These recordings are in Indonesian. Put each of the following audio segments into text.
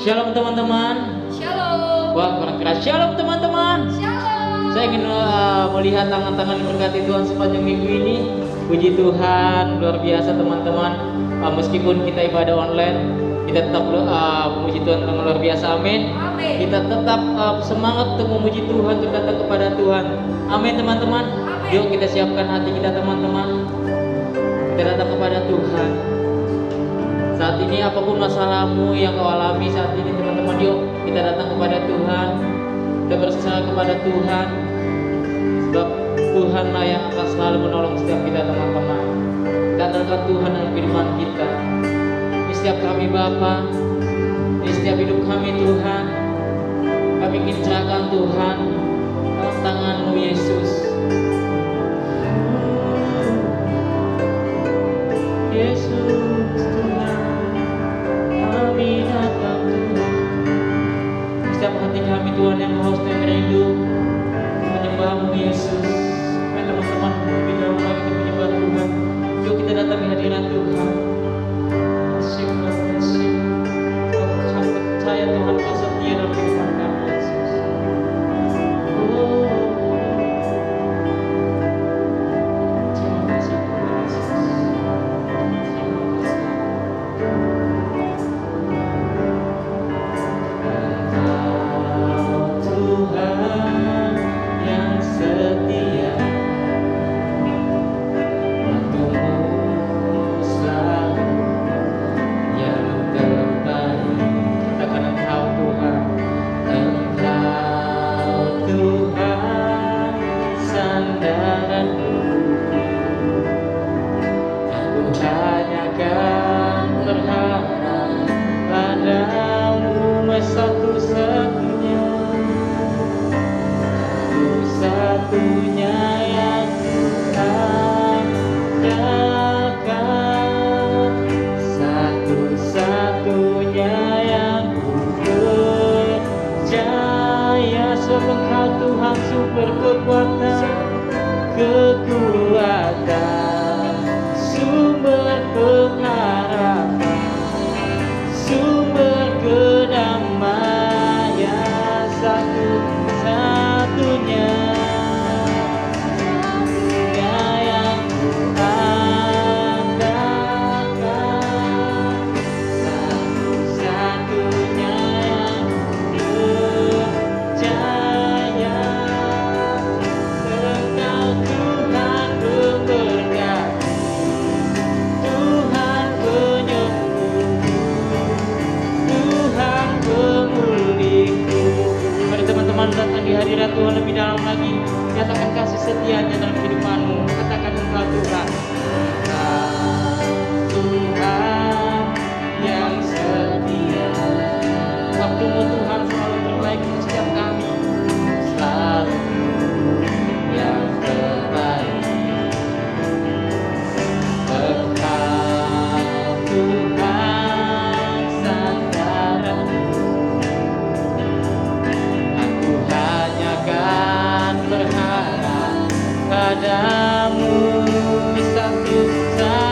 Shalom teman-teman. Shalom. Wah, kurang keras. Shalom teman-teman. Shalom. Saya ingin melihat tangan-tangan yang berkati Tuhan sepanjang minggu ini. Puji Tuhan, luar biasa teman-teman. Meskipun kita ibadah online, kita tetap memuji Tuhan dengan luar biasa. Amin. Amin. Kita tetap semangat untuk memuji Tuhan, untuk datang kepada Tuhan. Amin teman-teman. Amin. Yuk kita siapkan hati kita teman-teman. Kita datang kepada Tuhan. Saat ini apapun masalahmu yang kau alami saat ini teman-teman, yuk kita datang kepada Tuhan. Kita berserah kepada Tuhan. Sebab Tuhanlah yang akan selalu menolong setiap kita teman-teman. Kita andalkan Tuhan dalam kehidupan kita. Di setiap kami Bapa, di setiap hidup kami Tuhan, kami ingin serahkan Tuhan dalam tangan-Mu Yesus. Yesus Tuhan, kami datang Tuhan. Di setiap hati kami Tuhan yang haus dan rindu menyembah-Mu Yesus. Mari teman-teman lebih jauh lagi untuk menyembah Tuhan. Yuk kita datang di hadirat Tuhan. Kami percaya Tuhan Kau setia dalam kehidupan kami Yesus. Terima kasih Tuhan Yesus. Tuhan yang setia, waktu-Mu selalu yang terbaik. Katakan Engkau Tuhan, Engkau Tuhan sandaranku. Aku hanya akan berharap padamu, satu-satunya yang kuandalkan, satu-satunya yang ku percaya. Sebab Engkau Tuhan sumber kekuatan, sumber pengharapan, sumber kedamaian, satu-satunya yang ku andalkan, satu-satunya yang ku percaya. Engkau Tuhan pemberkati, Tuhan penyembuh, Tuhan pemulihku. Mari teman-teman datang di hadirat Tuhan lebih dalam lagi. Nyatakan kasih setianya dalam kehidupanmu. Katakan Engkau Tuhan, Engkau Tuhan yang setia. Waktu-Mu Tuhan selalu terbaik untuk setiap kami, selalu yang terbaik. Engkau Tuhan sandaranku. Aku hanya akan berharap padamu, satu-satunya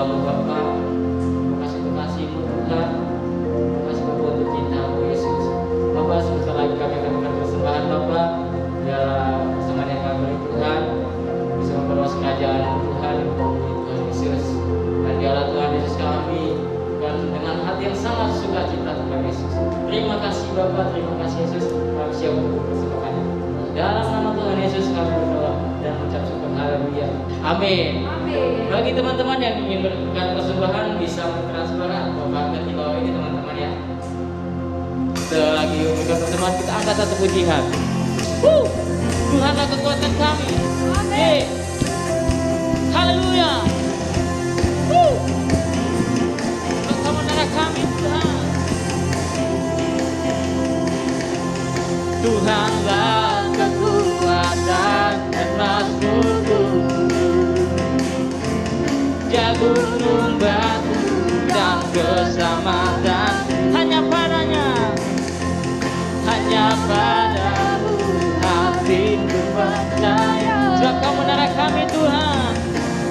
Allah Bapa, terima kasih untuk kasih-Mu Tuhan, terima kasih Bapa untuk cinta-Mu Yesus. Bapa, sebentar lagi kami akan memberikan persembahan Bapa, biarlah persembahan yang kami beri Tuhan bisa memperluas kerajaan Tuhan yang Kau beri Tuhan Yesus. Dan biarlah Tuhan Yesus kami Tuhan dengan hati yang sangat sukacita Tuhan Yesus. Terima kasih Bapa, terima kasih Yesus, kami siap untuk persembahannya. Dalam nama Tuhan Yesus kami berdoa dan mengucap syukur, haleluya, amin. Bagi teman-teman yang ingin memberikan persembahan bisa mentransfer atau bahkan di bawah ini teman-teman ya. Selagi memberikan persembahan kita angkat satu pujian. Tuhanlah kekuatan kami. Amin. Haleluya. Engkau menerang kami Tuhan. Tuhanlah kekuatan dan mazmurku, dia gunung batu dan keselamatan hanya padanya, hanya padamu hatiku percaya. Sebab Kau menerang kami Tuhan,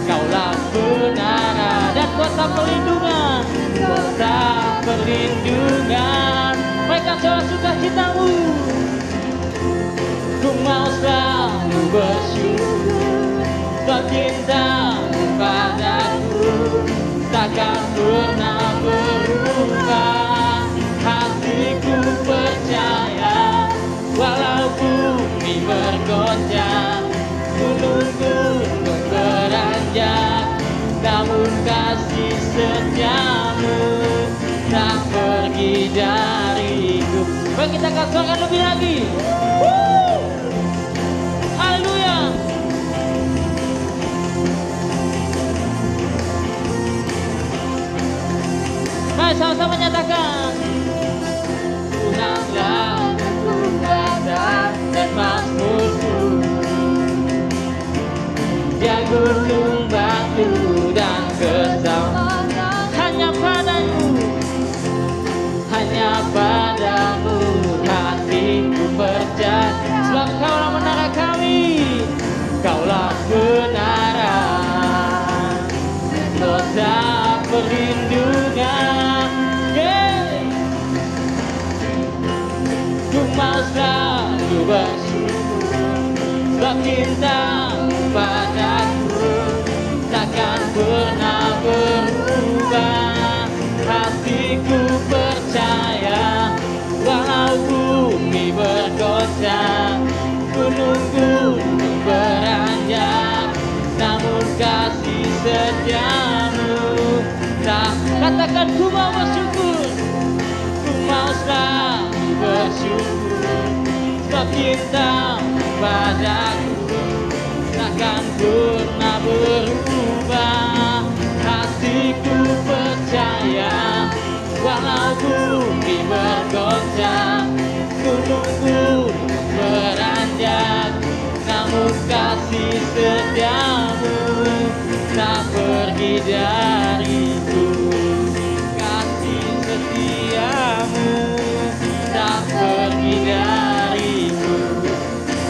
Kaulah menara dan kota perlindungan, kota perlindungan. Mereka suara sukacita-Mu, ku mau selalu bersyukur, sebab cinta-Mu padaku takkan pernah berubah. Hatiku percaya, walau bumi bergoncang, gunung-gunung beranjak, namun kasih setia-Mu tak pergi dariku. Baik, kita akan suarakan lebih lagi. Haleluya. Mari sama-sama nyatakan, Tuhanlah kekuatan dan mazmurku, dia gunung batu dan keselamatan hanya padamu, hanya padamu hatiku percaya. Sebab Kaulah menara kami, Kaulah menara, kota perlindungan. Ku mau selalu bersyukur, sebab cinta-Mu padaku takkan pernah berubah. Hatiku percaya, walau bumi bergoncang, gunung-gunung beranjak, namun kasih setia-Mu tak. Katakan, ku mau bersyukur, ku mau selalu bersyukur, sebab cinta-Mu padaku takkan pernah berubah. Hatiku percaya, walau bumi bergoncang, gunung-gunung beranjak, namun kasih setia-Mu tak pergi dariku. Kasih setia-Mu tak pergi dariku.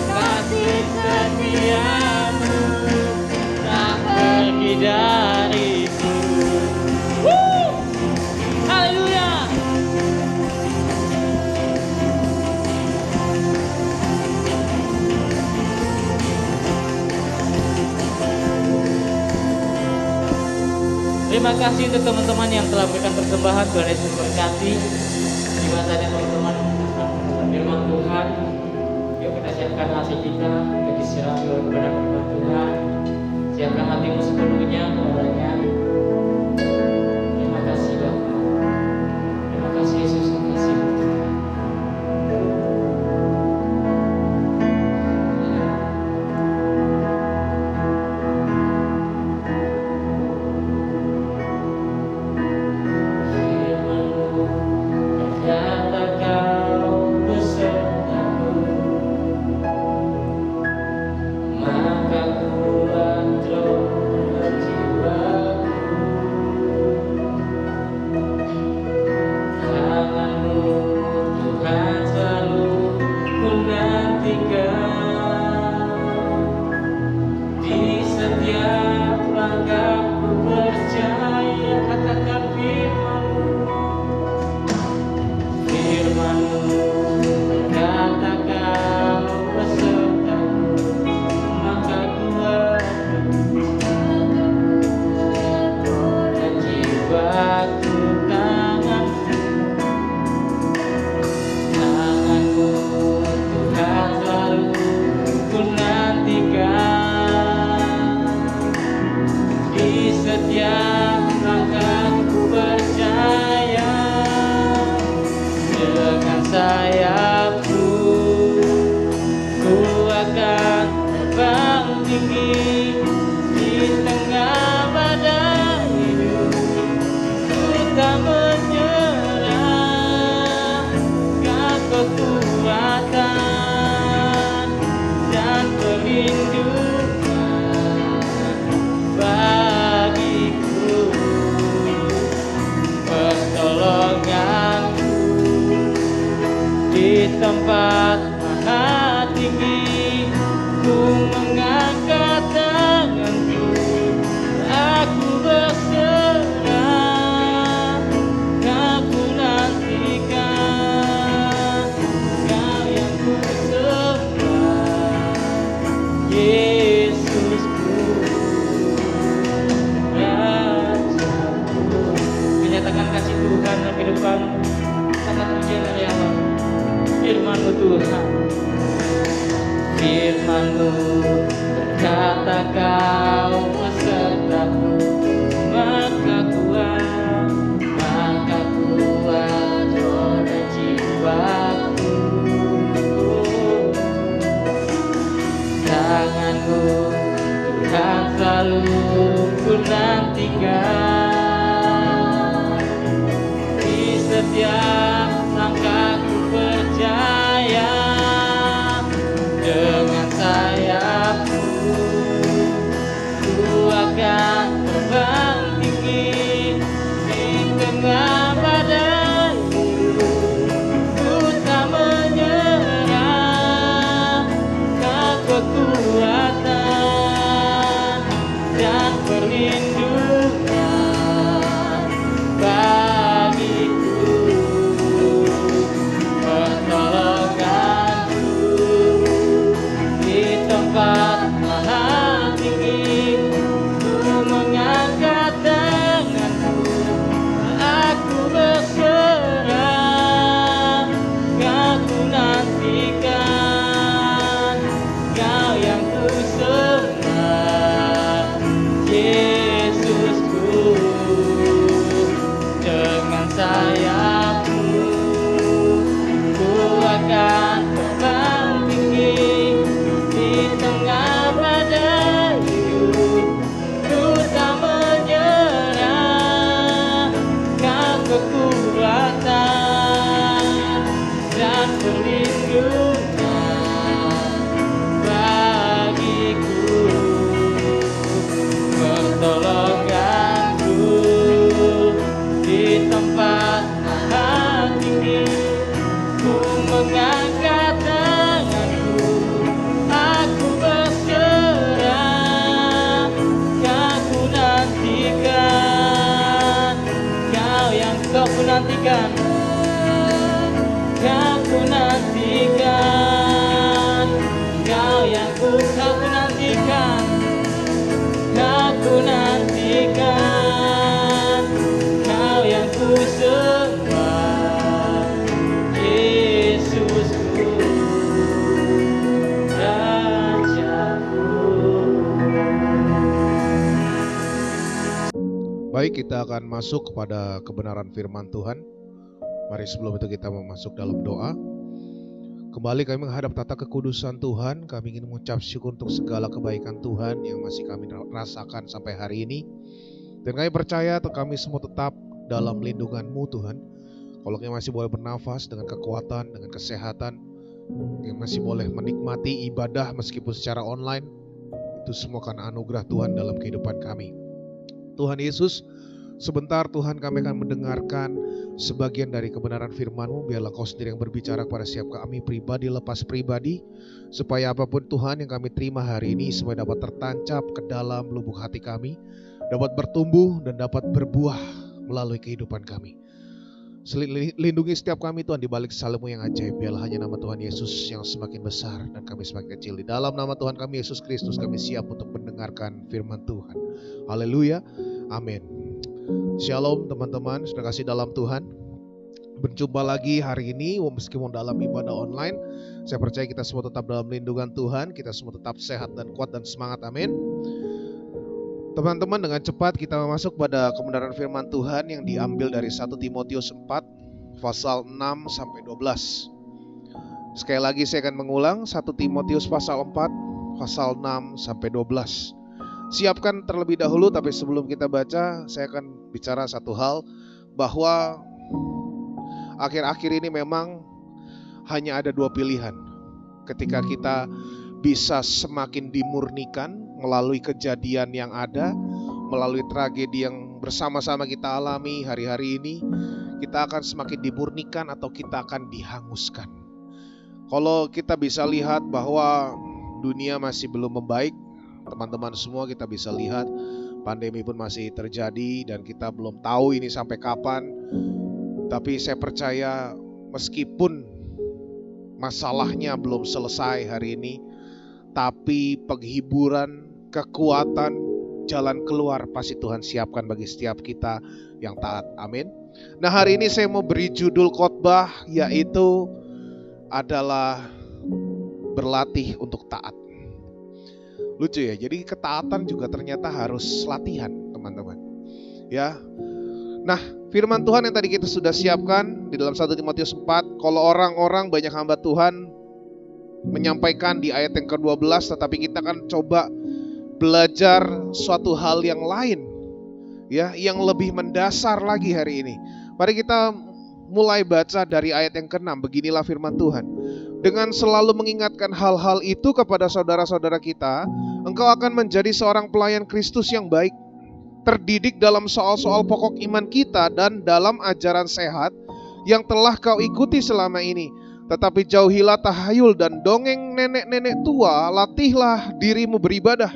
Kasih setia-Mu tak pergi dariku. Haleluya. Terima kasih untuk teman-teman yang telah memberikan persembahan. Tuhan Yesus berkati. Di masanya teman-teman firman Tuhan. Yuk kita siapkan hati kita, kita diserahkan kepada firman Tuhan. Siapkan hatimu sepenuhnya kepadanya. Terima kasih Bapa. Terima kasih Yesus, terima kasih Tuhan. Maka ku tempat maha tinggi, ku mengangkat tanganku, aku berserah, aku nantikan Kau yang ku sembah, Yesusku, Rajaku. Menyatakan kasih Tuhan dalam kehidupan, sangat pujian dari Allah. Firman-Mu Tuhan, Firman-Mu berkata Kau besertaku, maka kuat roda jiwaku. Tangan-Mu Tuhan selalu ku nantikan, di setiap langkahku percaya, dengan sayap-Mu ku akan terbang tinggi di tengah badai. Ku tak menyerah, Kau kekuatan dan perlindungan bagiku, pertolonganku di tempat maha tinggi. Ku mengangkat tanganku, aku berserah, Kau ku nantikan, Kau yang ku sembah, Yesusku. Dengan sayap-Mu ku akan terbang tinggi di tengah badai hidup. Ku tak menyerah, Kau kekuatan dan perlindungan bagiku, pertolonganku di tempat maha tinggi. Ku mengangkat tanganku, aku berserah, Kau ku nantikan, Kau yang ku nantikan, Kau ku nantikan, Kau yang ku nantikan, Kau ku nantikan, Kau yang ku sembah, Yesusku, Rajaku. Baik, kita akan masuk kepada kebenaran firman Tuhan. Mari sebelum itu kita masuk dalam doa. Kembali kami menghadap tata kekudusan Tuhan. Kami ingin mengucap syukur untuk segala kebaikan Tuhan yang masih kami rasakan sampai hari ini. Dan kami percaya kami semua tetap dalam lindungan-Mu Tuhan. Kalau kami masih boleh bernafas dengan kekuatan, dengan kesehatan, kami masih boleh menikmati ibadah meskipun secara online, itu semua karena anugerah Tuhan dalam kehidupan kami. Tuhan Yesus, sebentar Tuhan kami akan mendengarkan sebagian dari kebenaran firman-Mu. Biarlah Kau sendiri yang berbicara kepada setiap kami pribadi lepas pribadi, supaya apapun Tuhan yang kami terima hari ini supaya dapat tertancap ke dalam lubuk hati kami, dapat bertumbuh dan dapat berbuah melalui kehidupan kami. Lindungi setiap kami Tuhan di balik salib-Mu yang ajaib. Biarlah hanya nama Tuhan Yesus yang semakin besar dan kami semakin kecil. Di dalam nama Tuhan kami Yesus Kristus kami siap untuk mendengarkan firman Tuhan. Haleluya. Amin. Shalom teman-teman, sudah kasih dalam Tuhan. Berjumpa lagi hari ini meskipun dalam ibadah online. Saya percaya kita semua tetap dalam lindungan Tuhan. Kita semua tetap sehat dan kuat dan semangat. Amin. Teman-teman, dengan cepat kita masuk pada kebenaran firman Tuhan yang diambil dari 1 Timotius 4 pasal 6 sampai 12. Sekali lagi saya akan mengulang 1 Timotius pasal 4 pasal 6 sampai 12. Siapkan terlebih dahulu, tapi sebelum kita baca saya akan bicara satu hal, bahwa akhir-akhir ini memang hanya ada dua pilihan. Ketika kita bisa semakin dimurnikan melalui kejadian yang ada, melalui tragedi yang bersama-sama kita alami hari-hari ini, kita akan semakin dimurnikan atau kita akan dihanguskan. Kalau kita bisa lihat bahwa dunia masih belum membaik, teman-teman semua kita bisa lihat pandemi pun masih terjadi dan kita belum tahu ini sampai kapan. Tapi saya percaya meskipun masalahnya belum selesai hari ini, tapi penghiburan, kekuatan, jalan keluar pasti Tuhan siapkan bagi setiap kita yang taat. Amin. Nah, hari ini saya mau beri judul khotbah yaitu adalah berlatih untuk taat. Lucu ya, jadi ketaatan juga ternyata harus latihan, teman-teman. Ya. Nah, firman Tuhan yang tadi kita sudah siapkan di dalam 1 Timotius 4, kalau orang-orang banyak hamba Tuhan menyampaikan di ayat yang ke-12, tetapi kita akan coba belajar suatu hal yang lain, ya, yang lebih mendasar lagi hari ini. Mari kita mulai baca dari ayat yang ke-6. Beginilah firman Tuhan. Dengan selalu mengingatkan hal-hal itu kepada saudara-saudara kita, engkau akan menjadi seorang pelayan Kristus yang baik, terdidik dalam soal-soal pokok iman kita dan dalam ajaran sehat yang telah kau ikuti selama ini. Tetapi jauhilah tahayul dan dongeng nenek-nenek tua, latihlah dirimu beribadah.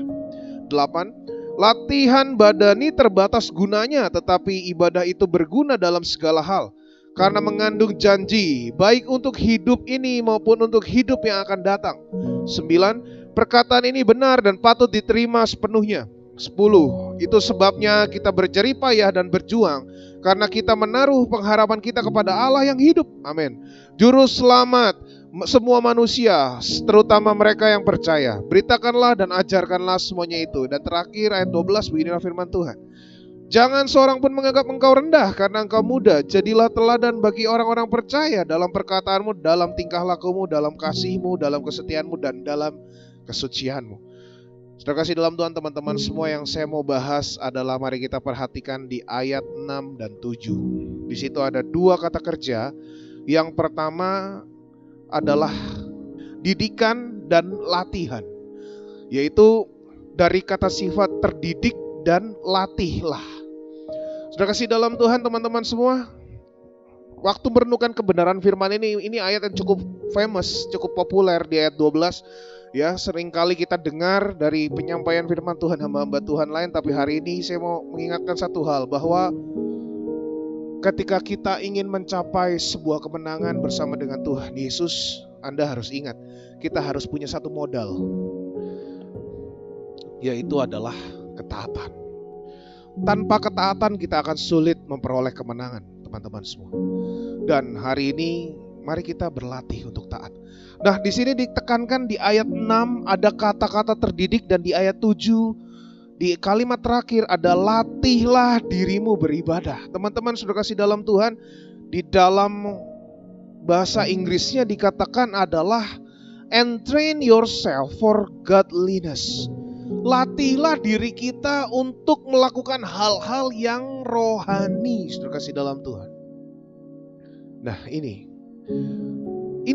8. Latihan badani terbatas gunanya, tetapi ibadah itu berguna dalam segala hal, karena mengandung janji, baik untuk hidup ini maupun untuk hidup yang akan datang. 9. Perkataan ini benar dan patut diterima sepenuhnya. 10. Itu sebabnya kita berjerih payah dan berjuang, karena kita menaruh pengharapan kita kepada Allah yang hidup. Amin. Juru selamat semua manusia, terutama mereka yang percaya. Beritakanlah dan ajarkanlah semuanya itu. Dan terakhir ayat 12, beginilah firman Tuhan. Jangan seorang pun menganggap engkau rendah karena engkau muda. Jadilah teladan bagi orang-orang percaya dalam perkataanmu, dalam tingkah lakumu, dalam kasihmu, dalam kesetiaanmu, dan dalam kesucianmu. Sudah kasih dalam Tuhan, teman-teman semua, yang saya mau bahas adalah mari kita perhatikan di ayat 6 dan 7. Di situ ada dua kata kerja. Yang pertama adalah didikan dan latihan, yaitu dari kata sifat terdidik dan latihlah. Sudah kasih dalam Tuhan, teman-teman semua, waktu merenungkan kebenaran firman ini ayat yang cukup famous, cukup populer di ayat 12. Ya, seringkali kita dengar dari penyampaian firman Tuhan hamba-hamba Tuhan lain, tapi hari ini saya mau mengingatkan satu hal, bahwa ketika kita ingin mencapai sebuah kemenangan bersama dengan Tuhan Yesus, Anda harus ingat, kita harus punya satu modal, yaitu adalah ketaatan. Tanpa ketaatan kita akan sulit memperoleh kemenangan, teman-teman semua. Dan hari ini mari kita berlatih untuk taat. Nah, di sini ditekankan di ayat 6 ada kata-kata terdidik, dan di ayat 7 di kalimat terakhir ada latihlah dirimu beribadah. Teman-teman sudah kasih dalam Tuhan, di dalam bahasa Inggrisnya dikatakan adalah entrain yourself for godliness. Latihlah diri kita untuk melakukan hal-hal yang rohani. Sudah kasih dalam Tuhan. Nah, ini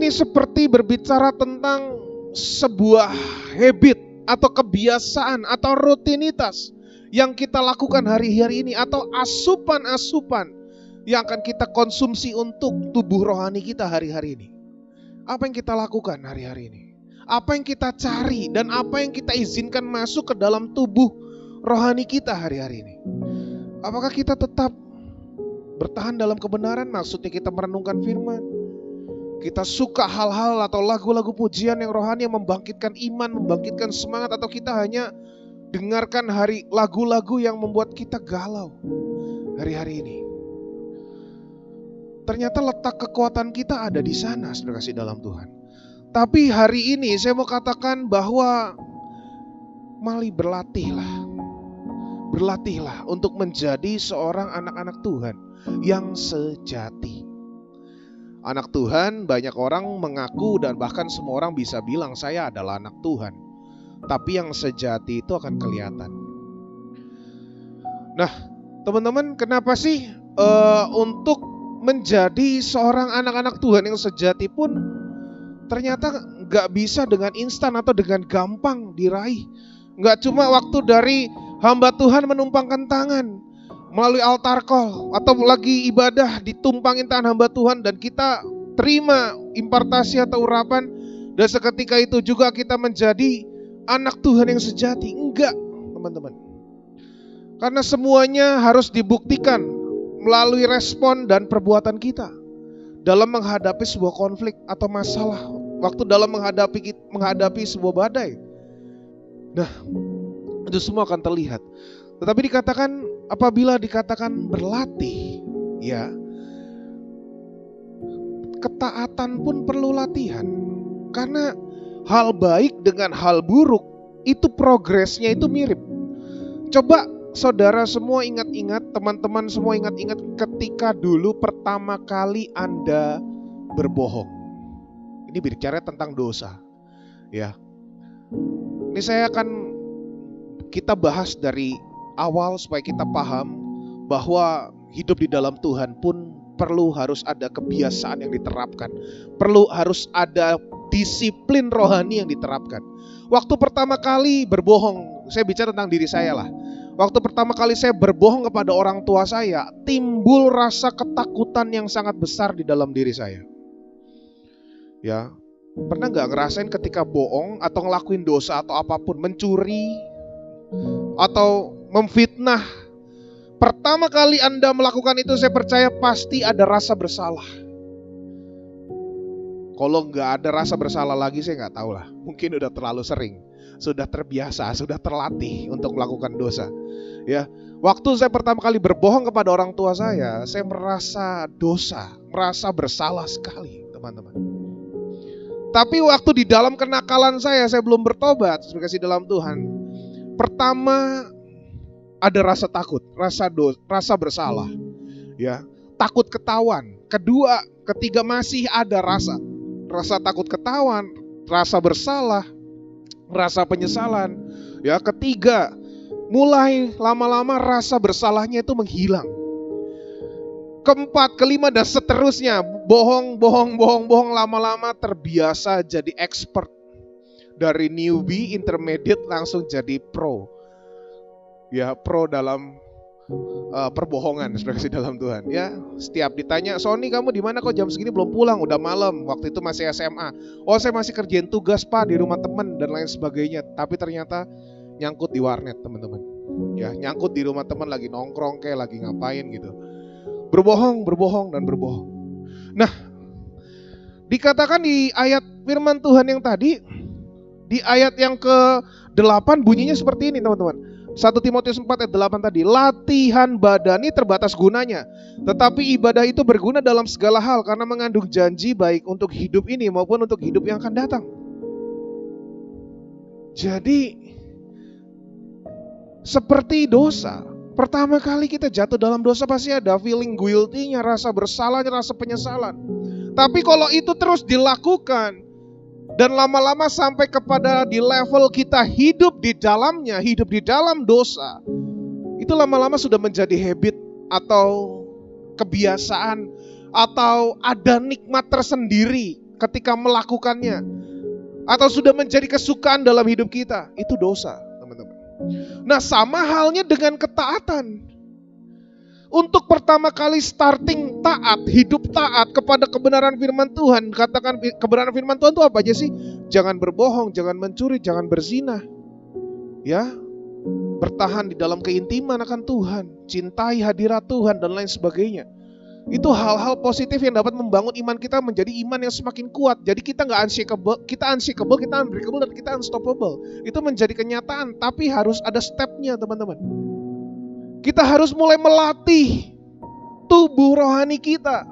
seperti berbicara tentang sebuah habit atau kebiasaan atau rutinitas yang kita lakukan hari-hari ini, atau asupan-asupan yang akan kita konsumsi untuk tubuh rohani kita hari-hari ini. Apa yang kita lakukan hari-hari ini? Apa yang kita cari dan apa yang kita izinkan masuk ke dalam tubuh rohani kita hari-hari ini? Apakah kita tetap Bertahan dalam kebenaran maksudnya kita merenungkan firman. Kita suka hal-hal atau lagu-lagu pujian yang rohani yang membangkitkan iman, membangkitkan semangat, atau kita hanya dengarkan lagu-lagu yang membuat kita galau hari-hari ini. Ternyata letak kekuatan kita ada di sana, saudara kasih dalam Tuhan. Tapi hari ini saya mau katakan bahwa mari berlatihlah. Berlatihlah untuk menjadi seorang anak-anak Tuhan yang sejati. Anak Tuhan, banyak orang mengaku dan bahkan semua orang bisa bilang saya adalah anak Tuhan. Tapi yang sejati itu akan kelihatan. Nah, teman-teman, kenapa sih untuk menjadi seorang anak-anak Tuhan yang sejati pun ternyata gak bisa dengan instan atau dengan gampang diraih. Gak cuma waktu dari hamba Tuhan menumpangkan tangan melalui altar call atau lagi ibadah ditumpangin tangan hamba Tuhan dan kita terima impartasi atau urapan dan seketika itu juga kita menjadi anak Tuhan yang sejati. Enggak, teman-teman. Karena semuanya harus dibuktikan melalui respon dan perbuatan kita dalam menghadapi sebuah konflik atau masalah, waktu dalam menghadapi sebuah badai. Nah, itu semua akan terlihat. Tetapi dikatakan apabila dikatakan berlatih, ya, ketaatan pun perlu latihan. Karena hal baik dengan hal buruk itu progresnya itu mirip. Coba saudara semua ingat-ingat, teman-teman semua ingat-ingat ketika dulu pertama kali Anda berbohong. Ini bicara tentang dosa, ya. Ini kita bahas dari awal supaya kita paham bahwa hidup di dalam Tuhan pun perlu harus ada kebiasaan yang diterapkan. Perlu harus ada disiplin rohani yang diterapkan. Waktu pertama kali berbohong, saya bicara tentang diri saya lah. Waktu pertama kali saya berbohong kepada orang tua saya, timbul rasa ketakutan yang sangat besar di dalam diri saya. Ya, pernah gak ngerasain ketika bohong atau ngelakuin dosa atau apapun, mencuri atau memfitnah, pertama kali Anda melakukan itu saya percaya pasti ada rasa bersalah. Kalau nggak ada rasa bersalah lagi saya nggak tahu lah, mungkin udah terlalu sering, sudah terbiasa, sudah terlatih untuk melakukan dosa. Ya, waktu saya pertama kali berbohong kepada orang tua saya merasa dosa, merasa bersalah sekali, teman-teman. Tapi waktu di dalam kenakalan saya belum bertobat, kasih dalam Tuhan. Pertama ada rasa takut, rasa bersalah, ya, takut ketahuan. Kedua, ketiga masih ada rasa takut ketahuan, rasa bersalah, rasa penyesalan. Ya, ketiga, mulai lama-lama rasa bersalahnya itu menghilang. Keempat, kelima dan seterusnya, bohong, lama-lama terbiasa jadi expert. Dari newbie, intermediate langsung jadi pro. Ya, pro dalam perbohongan, saudara kasih dalam Tuhan. Ya, setiap ditanya, Sony kamu di mana kok jam segini belum pulang? Udah malam. Waktu itu masih SMA. Oh, saya masih kerjain tugas Pak di rumah teman dan lain sebagainya. Tapi ternyata nyangkut di warnet, teman-teman. Ya, nyangkut di rumah teman lagi nongkrong kayak lagi ngapain gitu. Berbohong. Nah, dikatakan di ayat firman Tuhan yang tadi, di ayat yang ke-8 bunyinya seperti ini, teman-teman. 1 Timotius 4 ayat 8 tadi, latihan badani terbatas gunanya, tetapi ibadah itu berguna dalam segala hal karena mengandung janji baik untuk hidup ini maupun untuk hidup yang akan datang. Jadi seperti dosa, pertama kali kita jatuh dalam dosa pasti ada feeling guilty-nya, rasa bersalahnya, rasa penyesalan. Tapi kalau itu terus dilakukan dan lama-lama sampai kepada di level kita hidup di dalamnya, hidup di dalam dosa, itu lama-lama sudah menjadi habit atau kebiasaan atau ada nikmat tersendiri ketika melakukannya, atau sudah menjadi kesukaan dalam hidup kita. Itu dosa, teman-teman. Nah, sama halnya dengan ketaatan. Untuk pertama kali starting taat, hidup taat kepada kebenaran firman Tuhan. Katakan kebenaran firman Tuhan itu apa aja sih? Jangan berbohong, jangan mencuri, jangan berzina. Ya, bertahan di dalam keintiman akan Tuhan, cintai hadirat Tuhan dan lain sebagainya. Itu hal-hal positif yang dapat membangun iman kita menjadi iman yang semakin kuat. Jadi kita nggak unshakable, kita unbreakable, dan kita unstoppable. Itu menjadi kenyataan, tapi harus ada stepnya teman-teman. Kita harus mulai melatih tubuh rohani kita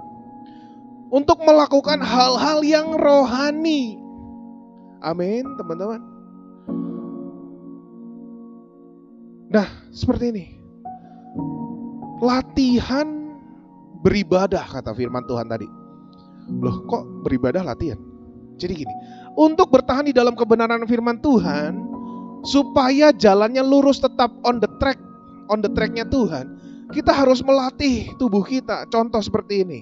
untuk melakukan hal-hal yang rohani. Amin teman-teman. Nah seperti ini. Latihan beribadah kata firman Tuhan tadi. Loh kok beribadah latihan? Jadi gini, untuk bertahan di dalam kebenaran firman Tuhan, supaya jalannya lurus tetap on the tracknya Tuhan, kita harus melatih tubuh kita. Contoh seperti ini.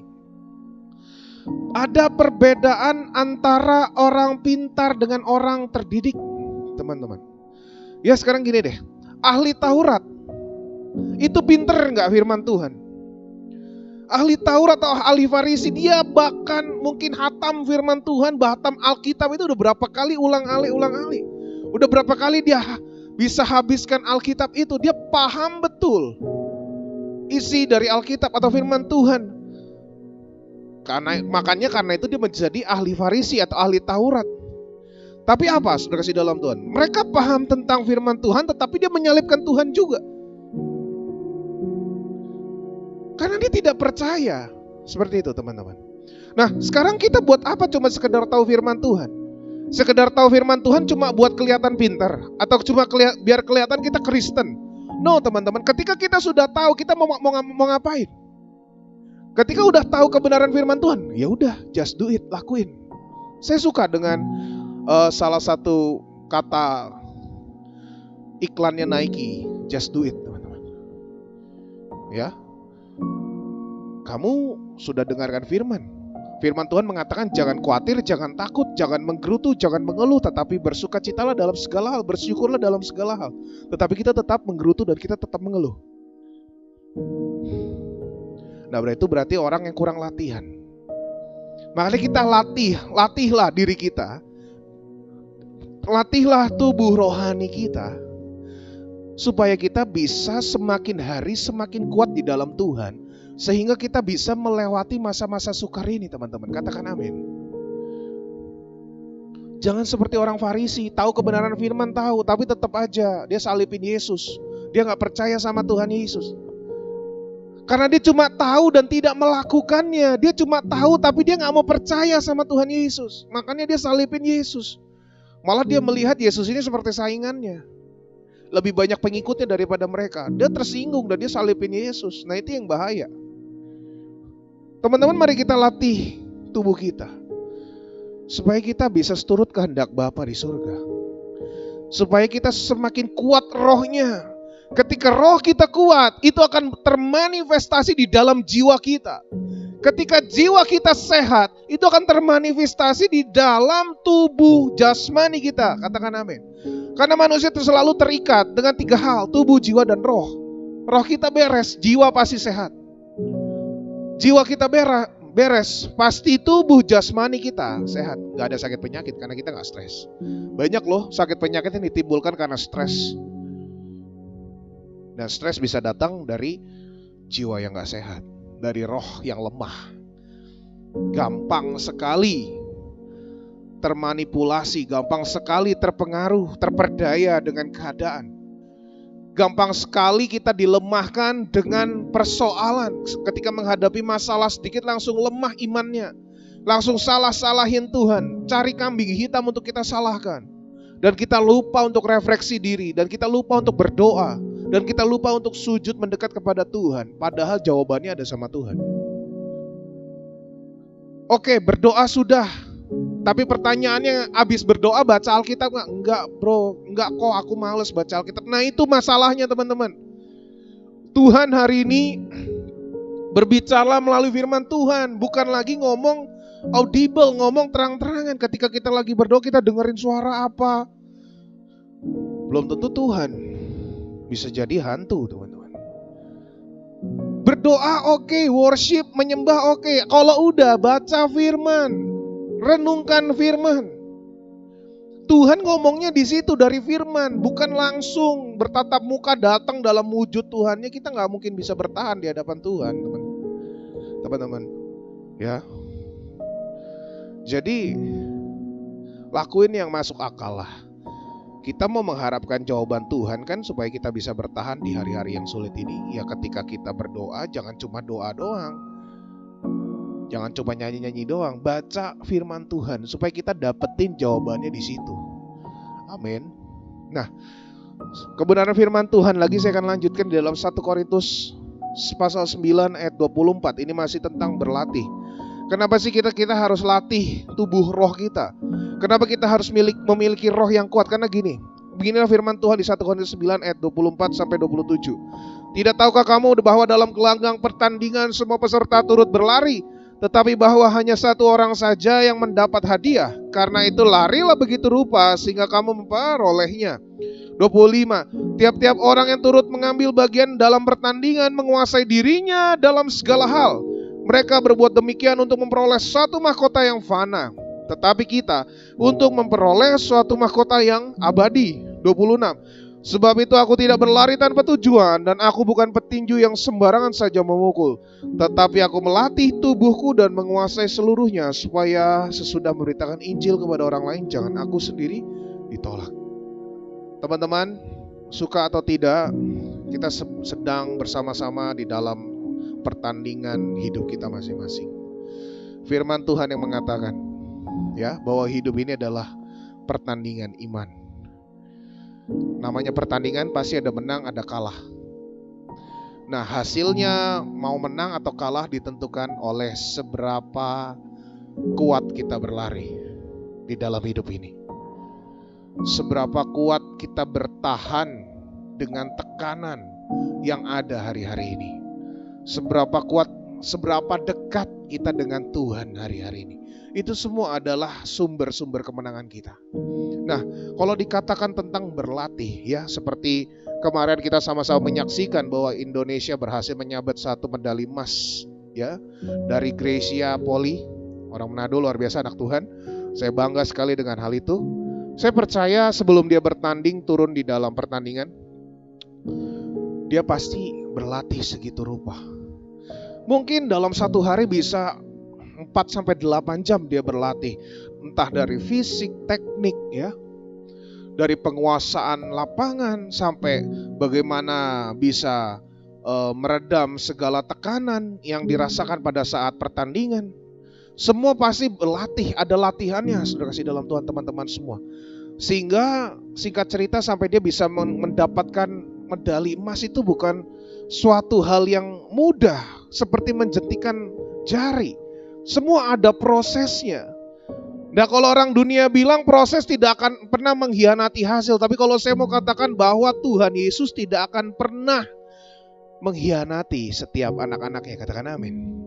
Ada perbedaan antara orang pintar dengan orang terdidik, teman-teman. Ya sekarang gini deh, ahli Taurat itu pinter gak firman Tuhan? Ahli Taurat atau ahli Farisi, dia bahkan mungkin hatam firman Tuhan, hatam Alkitab itu udah berapa kali ulang-alik. Udah berapa kali dia bisa habiskan Alkitab itu, dia paham betul isi dari Alkitab atau firman Tuhan. Karena itu dia menjadi ahli Farisi atau ahli Taurat. Tapi apa saudara kasih dalam Tuhan? Mereka paham tentang firman Tuhan, tetapi dia menyalibkan Tuhan juga. Karena dia tidak percaya. Seperti itu teman-teman. Nah sekarang kita buat apa cuma sekedar tahu firman Tuhan? Sekedar tahu firman Tuhan cuma buat kelihatan pintar? Atau cuma biar kelihatan kita Kristen? No teman-teman, ketika kita sudah tahu, kita mau ngapain? Ketika udah tahu kebenaran firman Tuhan, ya udah just do it, lakuin. Saya suka dengan salah satu kata iklannya Nike, just do it teman-teman. Ya. Kamu sudah dengarkan firman. Firman Tuhan mengatakan jangan khawatir, jangan takut, jangan menggerutu, jangan mengeluh, tetapi bersukacitalah dalam segala hal, bersyukurlah dalam segala hal. Tetapi kita tetap menggerutu dan kita tetap mengeluh. Nah, itu berarti orang yang kurang latihan. Makanya kita latihlah diri kita. Latihlah tubuh rohani kita supaya kita bisa semakin hari semakin kuat di dalam Tuhan. Sehingga kita bisa melewati masa-masa sukar ini teman-teman. Katakan amin. Jangan seperti orang Farisi, tahu kebenaran firman, tahu, tapi tetap aja dia salibin Yesus. Dia gak percaya sama Tuhan Yesus. Karena dia cuma tahu dan tidak melakukannya. Dia cuma tahu tapi dia gak mau percaya sama Tuhan Yesus. Makanya dia salibin Yesus. Malah dia melihat Yesus ini seperti saingannya. Lebih banyak pengikutnya daripada mereka. Dia tersinggung dan dia salibin Yesus. Nah itu yang bahaya. Teman-teman, mari kita latih tubuh kita supaya kita bisa seturut kehendak Bapa di surga. Supaya kita semakin kuat rohnya. Ketika roh kita kuat, itu akan termanifestasi di dalam jiwa kita. Ketika jiwa kita sehat, itu akan termanifestasi di dalam tubuh jasmani kita. Katakan amin. Karena manusia itu selalu terikat dengan 3 hal, tubuh, jiwa, dan roh. Roh kita beres, jiwa pasti sehat. Jiwa kita beres, pasti tubuh jasmani kita sehat. Gak ada sakit penyakit karena kita gak stres. Banyak loh sakit penyakit yang ditimbulkan karena stres. Dan stres bisa datang dari jiwa yang gak sehat, dari roh yang lemah. Gampang sekali termanipulasi, gampang sekali terpengaruh, terperdaya dengan keadaan. Gampang sekali kita dilemahkan dengan persoalan. Ketika menghadapi masalah sedikit langsung lemah imannya. Langsung salah-salahin Tuhan. Cari kambing hitam untuk kita salahkan. Dan kita lupa untuk refleksi diri. Dan kita lupa untuk berdoa. Dan kita lupa untuk sujud mendekat kepada Tuhan. Padahal jawabannya ada sama Tuhan. Oke, berdoa sudah. Tapi pertanyaannya, abis berdoa baca Alkitab gak? Enggak bro, enggak kok, aku males baca Alkitab. Nah itu masalahnya teman-teman. Tuhan hari ini berbicara melalui firman Tuhan. Bukan lagi ngomong audible, ngomong terang-terangan. Ketika kita lagi berdoa kita dengerin suara apa. Belum tentu Tuhan. Bisa jadi hantu teman-teman. Berdoa oke, worship, menyembah oke. Kalau udah baca firman, renungkan firman. Tuhan ngomongnya di situ dari firman, bukan langsung bertatap muka datang dalam wujud Tuhannya. Kita nggak mungkin bisa bertahan di hadapan Tuhan, teman. teman-teman. Ya. Jadi lakuin yang masuk akal lah. Kita mau mengharapkan jawaban Tuhan kan supaya kita bisa bertahan di hari-hari yang sulit ini. Ya ketika kita berdoa jangan cuma doa doang. Jangan cuma nyanyi-nyanyi doang. Baca firman Tuhan supaya kita dapetin jawabannya di situ. Amin. Nah, kebenaran firman Tuhan lagi saya akan lanjutkan di dalam 1 Korintus pasal 9 ayat 24. Ini masih tentang berlatih. Kenapa sih kita harus latih tubuh roh kita? Kenapa kita harus memiliki roh yang kuat? Karena beginilah firman Tuhan di 1 Korintus 9 ayat 24 sampai 27. Tidak tahukah kamu bahwa dalam gelanggang pertandingan semua peserta turut berlari, tetapi bahwa hanya satu orang saja yang mendapat hadiah? Karena itu larilah begitu rupa sehingga kamu memperolehnya. 25. Tiap-tiap orang yang turut mengambil bagian dalam pertandingan menguasai dirinya dalam segala hal. Mereka berbuat demikian untuk memperoleh suatu mahkota yang fana, tetapi kita untuk memperoleh suatu mahkota yang abadi. 26. Sebab itu aku tidak berlari tanpa tujuan, dan aku bukan petinju yang sembarangan saja memukul, tetapi aku melatih tubuhku dan menguasai seluruhnya, supaya sesudah memberitakan Injil kepada orang lain, jangan aku sendiri ditolak. Teman-teman, suka atau tidak, kita sedang bersama-sama di dalam pertandingan hidup kita masing-masing. Firman Tuhan yang mengatakan ya bahwa hidup ini adalah pertandingan iman. Namanya pertandingan pasti ada menang, ada kalah. Nah, hasilnya mau menang atau kalah ditentukan oleh seberapa kuat kita berlari di dalam hidup ini. Seberapa kuat kita bertahan dengan tekanan yang ada hari-hari ini. Seberapa dekat kita dengan Tuhan hari-hari ini. Itu semua adalah sumber-sumber kemenangan kita. Nah, kalau dikatakan tentang berlatih ya, seperti kemarin kita sama-sama menyaksikan bahwa Indonesia berhasil menyabet 1 medali emas ya dari Gracia Poli, orang Manado, luar biasa anak Tuhan. Saya bangga sekali dengan hal itu. Saya percaya sebelum dia bertanding turun di dalam pertandingan, dia pasti berlatih segitu rupa. Mungkin dalam satu hari bisa 4-8 jam dia berlatih. Entah dari fisik, teknik ya, dari penguasaan lapangan, sampai bagaimana bisa meredam segala tekanan yang dirasakan pada saat pertandingan. Semua pasti berlatih, ada latihannya, saudara kasih dalam Tuhan teman-teman semua. Sehingga singkat cerita sampai dia bisa mendapatkan medali emas itu bukan suatu hal yang mudah, seperti menjentikan jari. Semua ada prosesnya. Nah, kalau orang dunia bilang proses tidak akan pernah mengkhianati hasil, tapi kalau saya mau katakan bahwa Tuhan Yesus tidak akan pernah mengkhianati setiap anak-anaknya, katakan amin.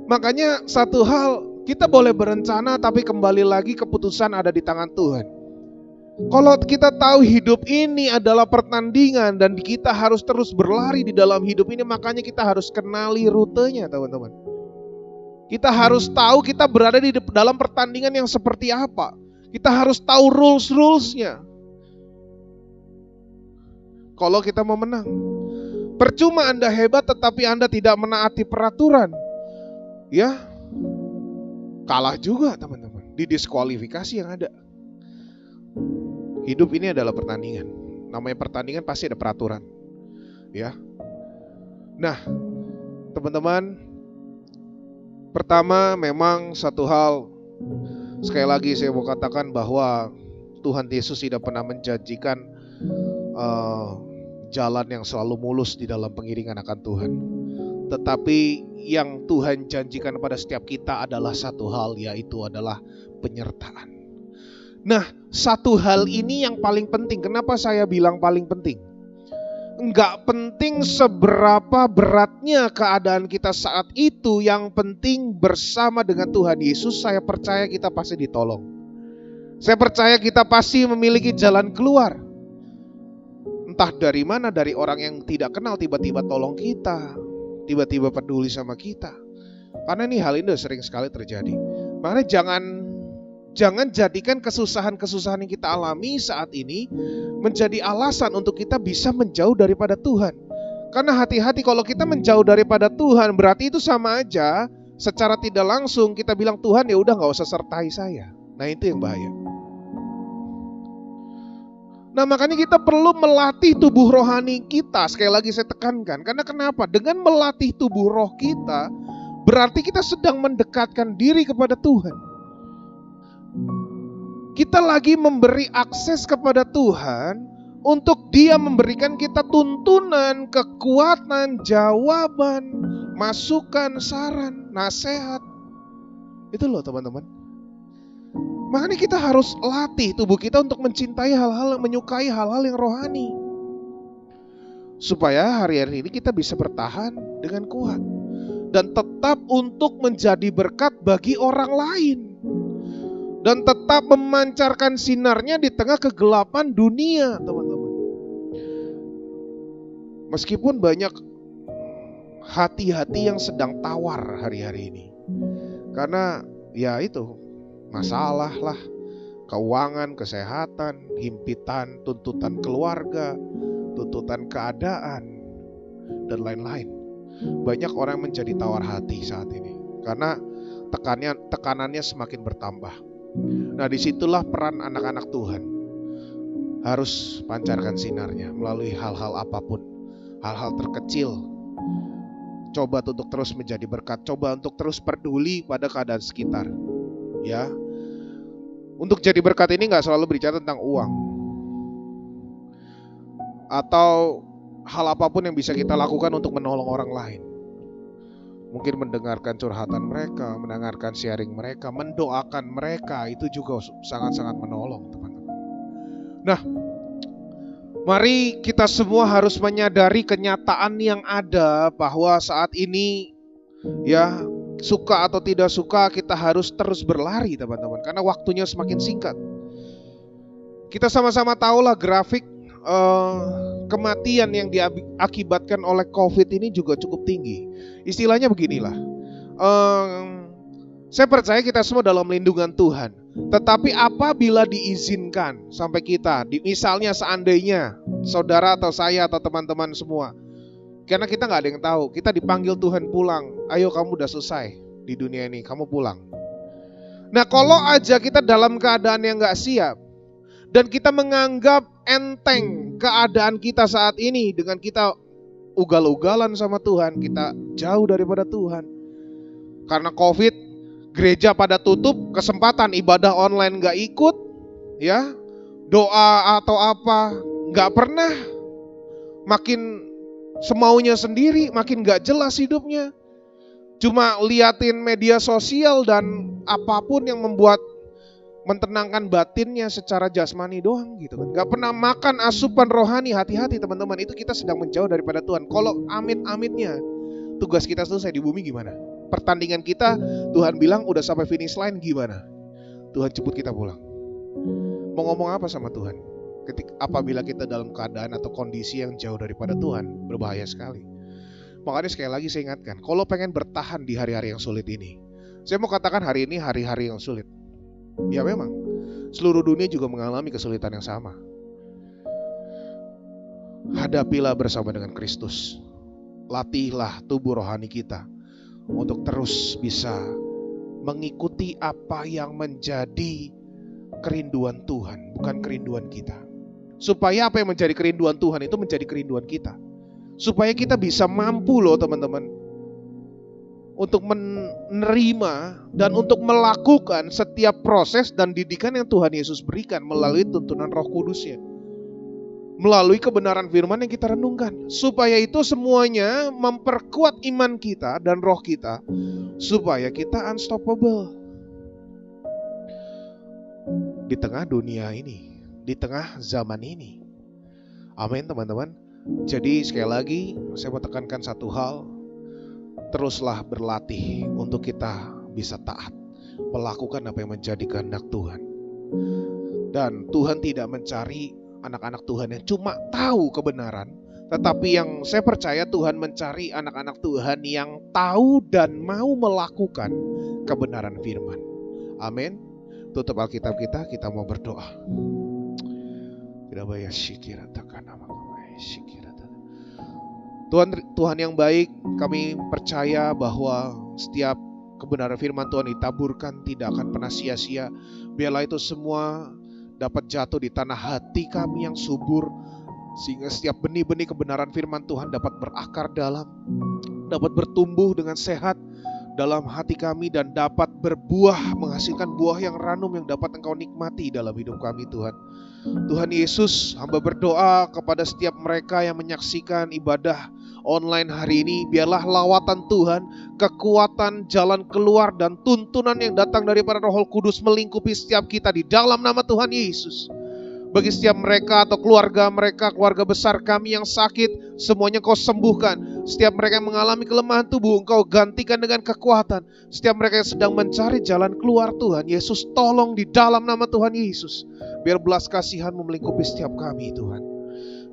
Makanya satu hal, kita boleh berencana tapi kembali lagi keputusan ada di tangan Tuhan. Kalau kita tahu hidup ini adalah pertandingan dan kita harus terus berlari di dalam hidup ini, makanya kita harus kenali rutenya, teman-teman. Kita harus tahu kita berada di dalam pertandingan yang seperti apa. Kita harus tahu rules-rulesnya. Kalau kita mau menang, percuma Anda hebat tetapi Anda tidak menaati peraturan, ya kalah juga teman-teman, didiskualifikasi yang ada. Hidup ini adalah pertandingan. Namanya pertandingan pasti ada peraturan. Ya. Nah, teman-teman, pertama memang satu hal, sekali lagi saya mau katakan bahwa Tuhan Yesus tidak pernah menjanjikan jalan yang selalu mulus di dalam pengiringan akan Tuhan. Tetapi yang Tuhan janjikan pada setiap kita adalah satu hal, yaitu adalah penyertaan. Nah, satu hal ini yang paling penting. Kenapa saya bilang paling penting? Enggak penting seberapa beratnya keadaan kita saat itu, yang penting bersama dengan Tuhan Yesus, saya percaya kita pasti ditolong. Saya percaya kita pasti memiliki jalan keluar. Entah dari mana, dari orang yang tidak kenal tiba-tiba tolong kita, tiba-tiba peduli sama kita. Karena ini hal ini sering sekali terjadi. Makanya jangan jadikan kesusahan-kesusahan yang kita alami saat ini menjadi alasan untuk kita bisa menjauh daripada Tuhan. Karena hati-hati kalau kita menjauh daripada Tuhan, berarti itu sama aja secara tidak langsung kita bilang, Tuhan ya udah gak usah sertai saya. Nah itu yang bahaya. Nah makanya kita perlu melatih tubuh rohani kita. Sekali lagi saya tekankan, karena kenapa? Dengan melatih tubuh roh kita, berarti kita sedang mendekatkan diri kepada Tuhan. Kita lagi memberi akses kepada Tuhan untuk Dia memberikan kita tuntunan, kekuatan, jawaban, masukan, saran, nasihat. Itu loh teman-teman. Makanya kita harus latih tubuh kita untuk mencintai hal-hal, menyukai hal-hal yang rohani. Supaya hari-hari ini kita bisa bertahan dengan kuat. Dan tetap untuk menjadi berkat bagi orang lain. Dan tetap memancarkan sinarnya di tengah kegelapan dunia, teman-teman. Meskipun banyak hati-hati yang sedang tawar hari-hari ini. Karena ya itu, masalah lah, keuangan, kesehatan, himpitan, tuntutan keluarga, tuntutan keadaan, dan lain-lain. Banyak orang menjadi tawar hati saat ini. Karena tekanannya semakin bertambah. Nah disitulah peran anak-anak Tuhan. Harus pancarkan sinarnya melalui hal-hal apapun. Hal-hal terkecil. Coba untuk terus menjadi berkat. Coba untuk terus peduli pada keadaan sekitar. Ya, untuk jadi berkat ini gak selalu berbicara tentang uang. Atau hal apapun yang bisa kita lakukan untuk menolong orang lain. Mungkin mendengarkan curhatan mereka, mendengarkan sharing mereka, mendoakan mereka, itu juga sangat-sangat menolong teman-teman. Nah, mari kita semua harus menyadari kenyataan yang ada bahwa saat ini ya, suka atau tidak suka kita harus terus berlari teman-teman, karena waktunya semakin singkat. Kita sama-sama tahulah grafik kematian yang diakibatkan oleh COVID ini juga cukup tinggi. Istilahnya beginilah, saya percaya kita semua dalam lindungan Tuhan. Tetapi apabila diizinkan sampai kita, misalnya seandainya saudara atau saya atau teman-teman semua, karena kita gak ada yang tahu, kita dipanggil Tuhan pulang. Ayo kamu udah selesai di dunia ini, kamu pulang. Nah kalau aja kita dalam keadaan yang gak siap, dan kita menganggap enteng keadaan kita saat ini dengan kita ugal-ugalan sama Tuhan, kita jauh daripada Tuhan. Karena COVID, gereja pada tutup, kesempatan ibadah online gak ikut, ya, doa atau apa gak pernah, makin semaunya sendiri, makin gak jelas hidupnya. Cuma liatin media sosial dan apapun yang membuat mentenangkan batinnya secara jasmani doang gitu kan. Gak pernah makan asupan rohani. Hati-hati teman-teman, itu kita sedang menjauh daripada Tuhan. Kalau amit-amitnya tugas kita selesai di bumi gimana? Pertandingan kita Tuhan bilang udah sampai finish line gimana? Tuhan jemput kita pulang. Mau ngomong apa sama Tuhan? Apabila kita dalam keadaan atau kondisi yang jauh daripada Tuhan, berbahaya sekali. Makanya sekali lagi saya ingatkan, kalau pengen bertahan di hari-hari yang sulit ini, saya mau katakan hari ini hari-hari yang sulit. Ya memang, seluruh dunia juga mengalami kesulitan yang sama. Hadapilah bersama dengan Kristus. Latihlah tubuh rohani kita untuk terus bisa mengikuti apa yang menjadi kerinduan Tuhan, bukan kerinduan kita. Supaya apa yang menjadi kerinduan Tuhan itu menjadi kerinduan kita. Supaya kita bisa mampu loh teman-teman, untuk menerima dan untuk melakukan setiap proses dan didikan yang Tuhan Yesus berikan melalui tuntunan Roh Kudus-Nya, melalui kebenaran firman yang kita renungkan. Supaya itu semuanya memperkuat iman kita dan roh kita, supaya kita unstoppable di tengah dunia ini, di tengah zaman ini. Amin teman-teman. Jadi sekali lagi saya mau tekankan satu hal, teruslah berlatih untuk kita bisa taat, melakukan apa yang menjadi kehendak Tuhan. Dan Tuhan tidak mencari anak-anak Tuhan yang cuma tahu kebenaran, tetapi yang saya percaya Tuhan mencari anak-anak Tuhan yang tahu dan mau melakukan kebenaran firman. Amin. Tutup Alkitab kita mau berdoa. Tidak bayar syikiratakan nama. Tuhan yang baik, kami percaya bahwa setiap kebenaran firman Tuhan ditaburkan tidak akan pernah sia-sia. Biarlah itu semua dapat jatuh di tanah hati kami yang subur, sehingga setiap benih-benih kebenaran firman Tuhan dapat berakar dalam, dapat bertumbuh dengan sehat dalam hati kami, dan dapat berbuah, menghasilkan buah yang ranum yang dapat Engkau nikmati dalam hidup kami Tuhan. Tuhan Yesus, hamba berdoa kepada setiap mereka yang menyaksikan ibadah online hari ini. Biarlah lawatan Tuhan, kekuatan, jalan keluar, dan tuntunan yang datang daripada Roh Kudus melingkupi setiap kita di dalam nama Tuhan Yesus. Bagi setiap mereka atau keluarga mereka, keluarga besar kami yang sakit, semuanya Kau sembuhkan. Setiap mereka yang mengalami kelemahan tubuh, Engkau gantikan dengan kekuatan. Setiap mereka yang sedang mencari jalan keluar, Tuhan Yesus tolong di dalam nama Tuhan Yesus. Biar belas kasihan-Mu melingkupi setiap kami Tuhan.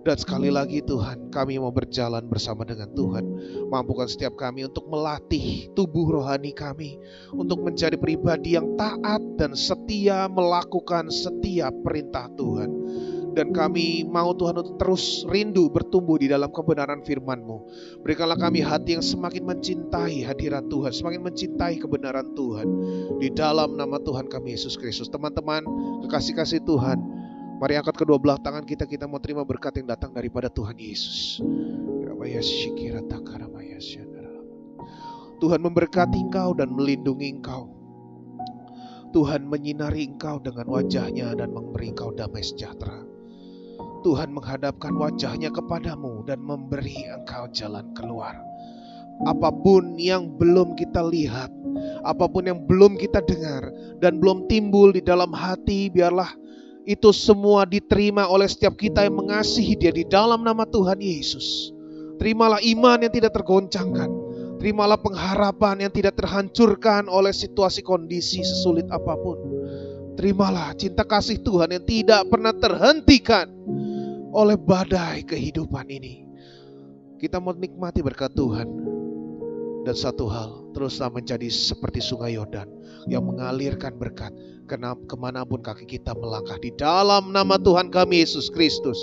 Dan sekali lagi Tuhan, kami mau berjalan bersama dengan Tuhan. Mampukan setiap kami untuk melatih tubuh rohani kami, untuk menjadi pribadi yang taat dan setia melakukan setiap perintah Tuhan. Dan kami mau Tuhan untuk terus rindu bertumbuh di dalam kebenaran firman-Mu. Berikanlah kami hati yang semakin mencintai hadirat Tuhan, semakin mencintai kebenaran Tuhan. Di dalam nama Tuhan kami Yesus Kristus. Teman-teman, kekasih-kasih Tuhan, mari angkat kedua belah tangan kita mau terima berkat yang datang daripada Tuhan Yesus. Tuhan memberkati engkau dan melindungi engkau. Tuhan menyinari engkau dengan wajah-Nya dan memberi engkau damai sejahtera. Tuhan menghadapkan wajah-Nya kepadamu dan memberi engkau jalan keluar. Apapun yang belum kita lihat, apapun yang belum kita dengar dan belum timbul di dalam hati, biarlah itu semua diterima oleh setiap kita yang mengasihi Dia di dalam nama Tuhan Yesus. Terimalah iman yang tidak tergoncangkan. Terimalah pengharapan yang tidak terhancurkan oleh situasi kondisi sesulit apapun. Terimalah cinta kasih Tuhan yang tidak pernah terhentikan oleh badai kehidupan ini. Kita mau nikmati berkat Tuhan. Dan satu hal, teruslah menjadi seperti sungai Yordan yang mengalirkan berkat kemanapun kaki kita melangkah. Di dalam nama Tuhan kami Yesus Kristus,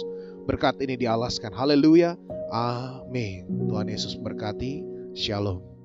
berkat ini dialaskan. Haleluya, amin. Tuhan Yesus berkati. Shalom.